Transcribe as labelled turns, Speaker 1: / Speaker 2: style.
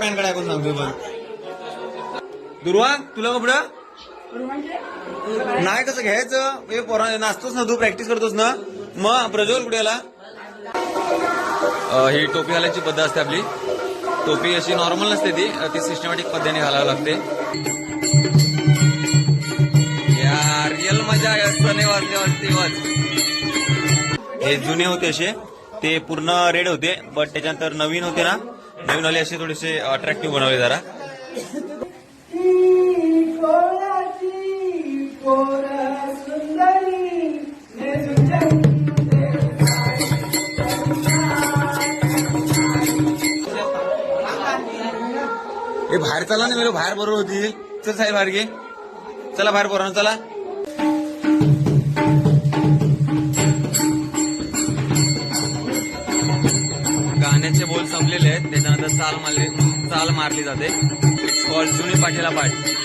Speaker 1: pant कडे ऐकून सांगतोय पण दुर्वा तुला कपडं नाही कसं घ्यायचं हे पोरा नाचतोस ना तू प्रॅक्टिस करतोस ना मग प्रज्वल कुठे आला ही टोपी घालायची पद्धत असते आपली टोपी अशी नॉर्मल नसते ती सिस्टमॅटिक पद्धतीने घालावी लागते यार रिअल मजा असताना वाजते हे जुने होते असे ते पूर्ण रेड होते बट त्याच्यानंतर नवीन होते ना नवीन वाले असे थोडेसे अट्रॅक्टिव्ह बनवले जरा हे बाहेर चला ना मेरो बाहेर बरोबर होती चल साहेब बाहेर घे चला बाहेर पोरांनो चला गाण्याचे बोल संपलेले आहेत त्याच्यानंतर चाल मारली जाते जुनी पाठीला पाठ